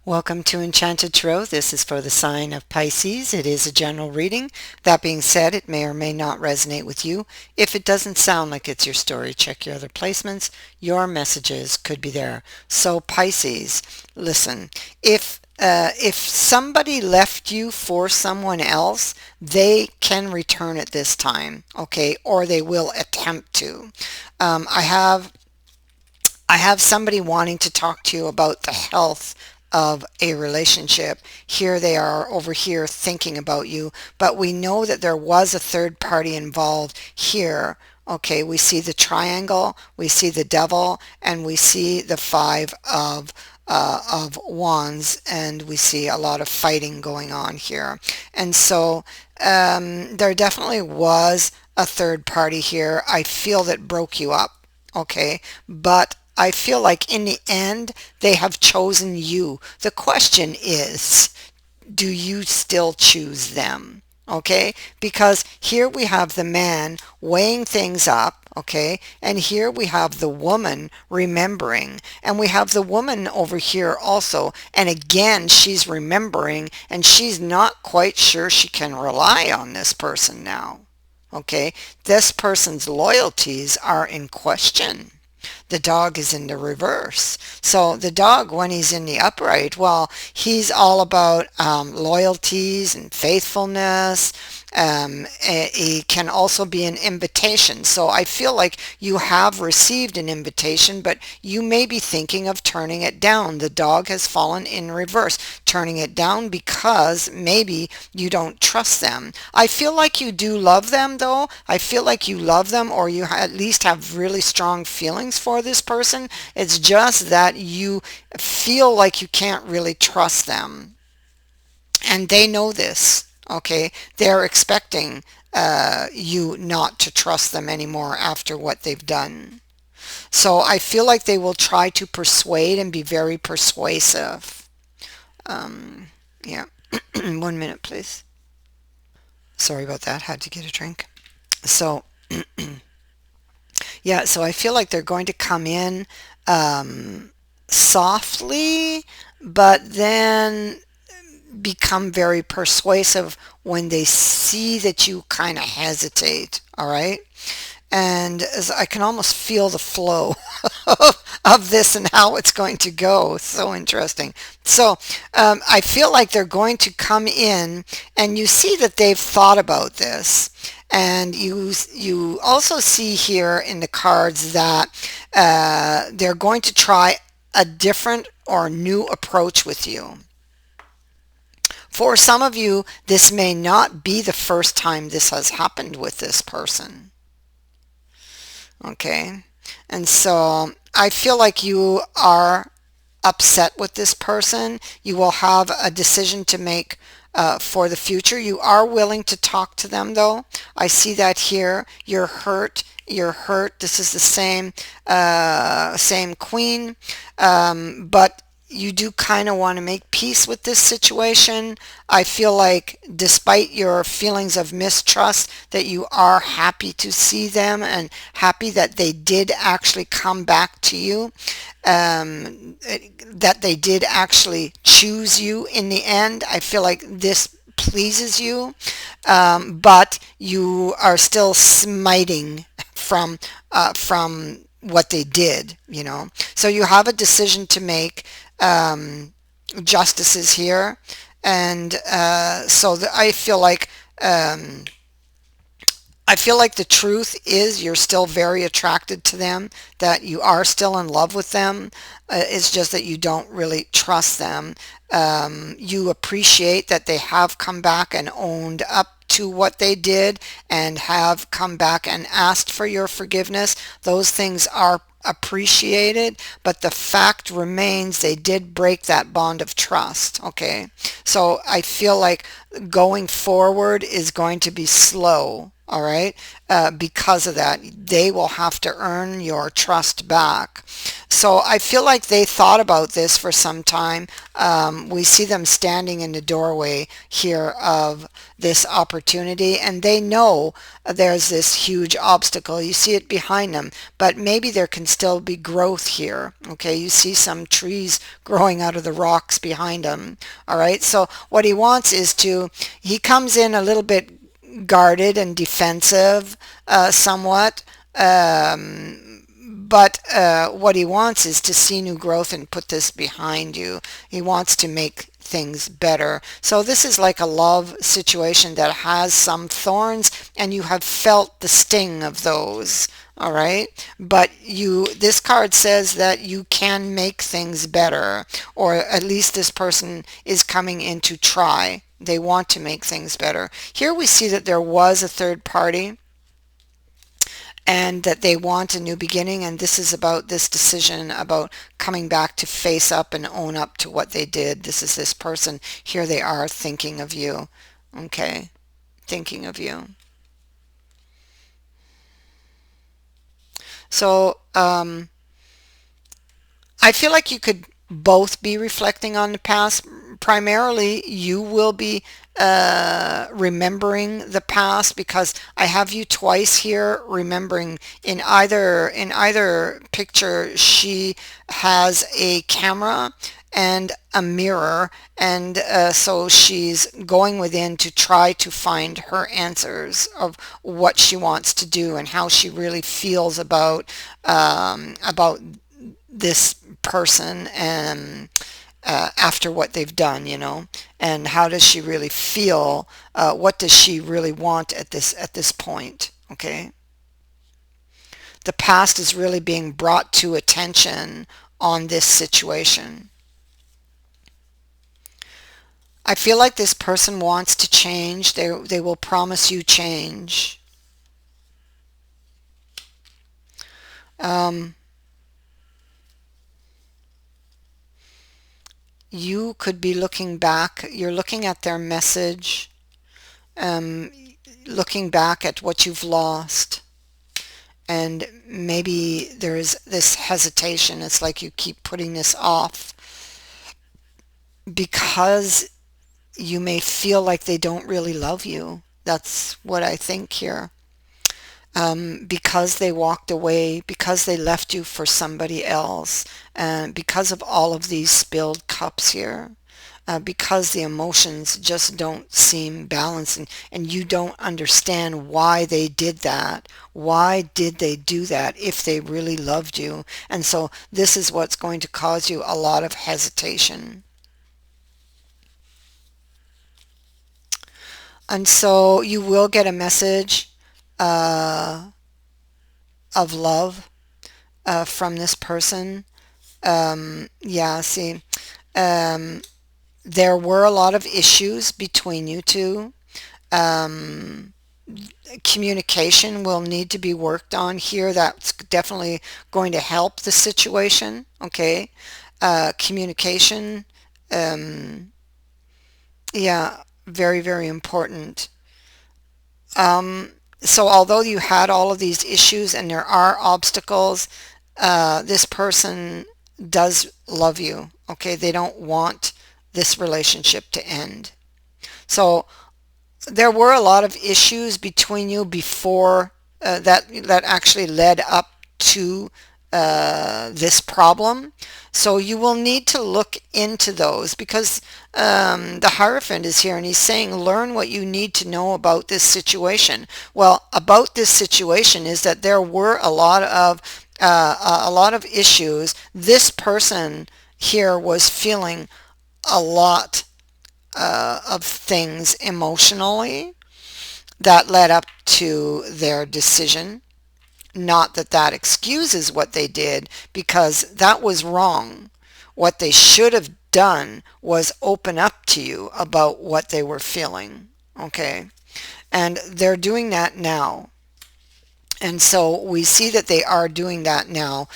Welcome to Enchanted Tarot. This is for the sign of Pisces. It is a general reading. That being said, it may or may not resonate with you. If it doesn't sound like it's your story, check your other placements. Your messages could be there. So Pisces, listen, if somebody left you for someone else, they can return it this time, okay? Or they will attempt to. I have somebody wanting to talk to you about the health of a relationship. Here they are over here thinking about you, but we know that there was a third party involved here. Okay, we see the triangle, we see the devil, and we see the five of wands, and we see a lot of fighting going on here. And so there definitely was a third party here. I feel that broke you up, okay? But I feel like in the end, they have chosen you. The question is, do you still choose them? Okay, because here we have the man weighing things up, okay, and here we have the woman remembering, and we have the woman over here also, and again she's remembering, and she's not quite sure she can rely on this person now. Okay, this person's loyalties are in question. The dog is in the reverse. So the dog, when he's in the upright, well, he's all about loyalties and faithfulness. He can also be an invitation. So I feel like you have received an invitation, but you may be thinking of turning it down. The dog has fallen in reverse, turning it down because maybe you don't trust them. I feel like you do love them, though. I feel like you love them, or you at least have really strong feelings for this person. It's just that you feel like you can't really trust them. And they know this, okay? They're expecting you not to trust them anymore after what they've done. So I feel like they will try to persuade and be very persuasive. Yeah. 1 minute, please. Sorry about that. Had to get a drink. So, yeah, so I feel like they're going to come in softly, but then become very persuasive when they see that you kind of hesitate, all right? And as I can almost feel the flow of this and how it's going to go. So interesting. So I feel like they're going to come in, and you see that they've thought about this. And you also see here in the cards that they're going to try a different or new approach with you. For some of you, this may not be the first time this has happened with this person. Okay. And so I feel like you are upset with this person. You will have a decision to make for the future. You are willing to talk to them, though. I see that here. You're hurt. You're hurt. This is the same queen, but you do kind of want to make peace with this situation. I feel like despite your feelings of mistrust, that you are happy to see them and happy that they did actually come back to you, that they did actually choose you in the end. I feel like this pleases you, but you are still smiting from what they did, you know. So you have a decision to make. Justice is here, and I feel like the truth is you're still very attracted to them, that you are still in love with them. It's just that you don't really trust them. You appreciate that they have come back and owned up to what they did and have come back and asked for your forgiveness. Those things are appreciated, but the fact remains they did break that bond of trust. Okay, so I feel like going forward is going to be slow. All right. Because of that, they will have to earn your trust back. So I feel like they thought about this for some time. We see them standing in the doorway here of this opportunity, and they know there's this huge obstacle. You see it behind them, but maybe there can still be growth here. Okay. You see some trees growing out of the rocks behind them. All right. So what he wants is he comes in a little bit guarded and defensive somewhat. But what he wants is to see new growth and put this behind you. He wants to make things better. So this is like a love situation that has some thorns, and you have felt the sting of those. All right. But this card says that you can make things better, or at least this person is coming in to try. They want to make things better. Here we see that there was a third party and that they want a new beginning, and this is about this decision about coming back to face up and own up to what they did. This is this person. Here they are thinking of you. Okay. Thinking of you. So, I feel like you could both be reflecting on the past. Primarily, you will be remembering the past, because I have you twice here remembering. In either picture, she has a camera and a mirror, and so she's going within to try to find her answers of what she wants to do and how she really feels about this person, and after what they've done, and how does she really feel? What does she really want at this point? Okay, the past is really being brought to attention on this situation. I feel like this person wants to change. They will promise you change. Um, you could be looking back. You're looking at their message, um, looking back at what you've lost. And maybe there's this hesitation. It's like you keep putting this off because you may feel like they don't really love you. That's what I think here. Because they walked away, because they left you for somebody else, and because of all of these spilled cups here, because the emotions just don't seem balanced, and you don't understand why they did that. Why did they do that if they really loved you? And so this is what's going to cause you a lot of hesitation. And so you will get a message uh, of love from this person. Yeah, see, um, there were a lot of issues between you two. Um, Communication will need to be worked on here. That's definitely going to help the situation. Okay, communication. Um, yeah, very, very important. So although you had all of these issues and there are obstacles, this person does love you. Okay, they don't want this relationship to end. So there were a lot of issues between you before that actually led up to this problem. So you will need to look into those, because the Hierophant is here and he's saying learn what you need to know about this situation. Well, about this situation is that there were a lot of issues. This person here was feeling a lot of things emotionally that led up to their decision. Not that that excuses what they did, because that was wrong. What they should have done was open up to you about what they were feeling. Okay. And they're doing that now. And so we see that they are doing that now,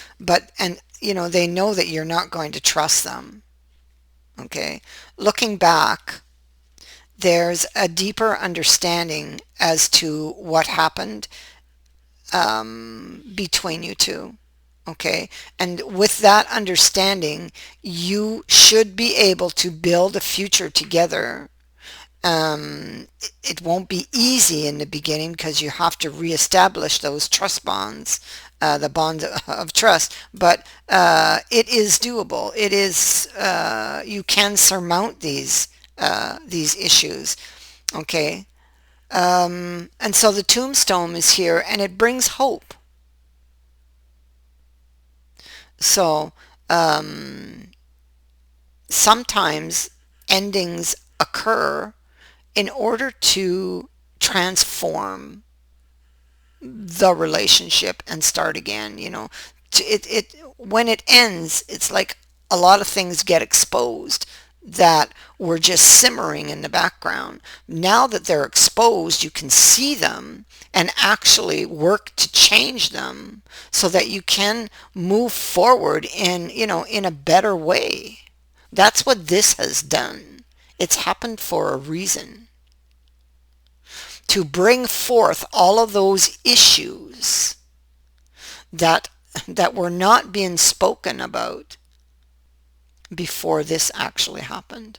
and they know that you're not going to trust them. Okay. Looking back, there's a deeper understanding as to what happened between you two. Okay. And with that understanding, you should be able to build a future together. It won't be easy in the beginning because you have to reestablish those trust bonds, the bonds of trust, but it is doable. It is, you can surmount these issues. Okay. And so the tombstone is here and it brings hope. So sometimes endings occur in order to transform the relationship and start again. When it ends, it's like a lot of things get exposed that were just simmering in the background. Now that they're exposed, you can see them and actually work to change them so that you can move forward in a better way. That's what this has done. It's happened for a reason, to bring forth all of those issues that were not being spoken about before this actually happened.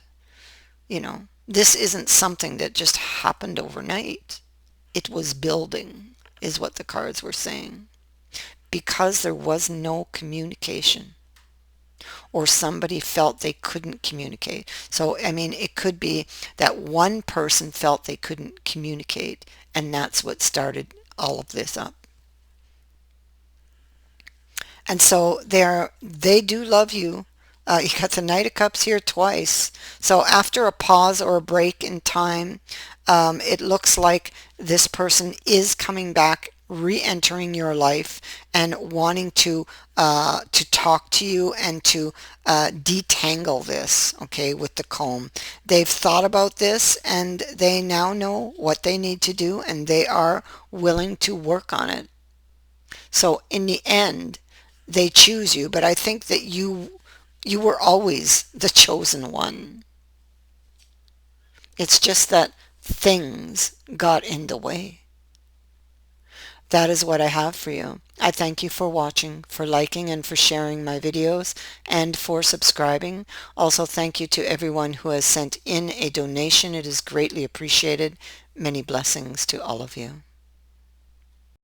This isn't something that just happened overnight. It was building, is what the cards were saying, because there was no communication, or somebody felt they couldn't communicate. So, I mean, it could be that one person felt they couldn't communicate, and that's what started all of this up. And so they do love you. You got the Knight of Cups here twice. So after a pause or a break in time, it looks like this person is coming back, re-entering your life, and wanting to talk to you and to detangle this. Okay, with the comb. They've thought about this and they now know what they need to do, and they are willing to work on it. So in the end, they choose you, but I think that you were always the chosen one. It's just that things got in the way. That is what I have for you. I thank you for watching, for liking and for sharing my videos, and for subscribing. Also, thank you to everyone who has sent in a donation. It is greatly appreciated. Many blessings to all of you.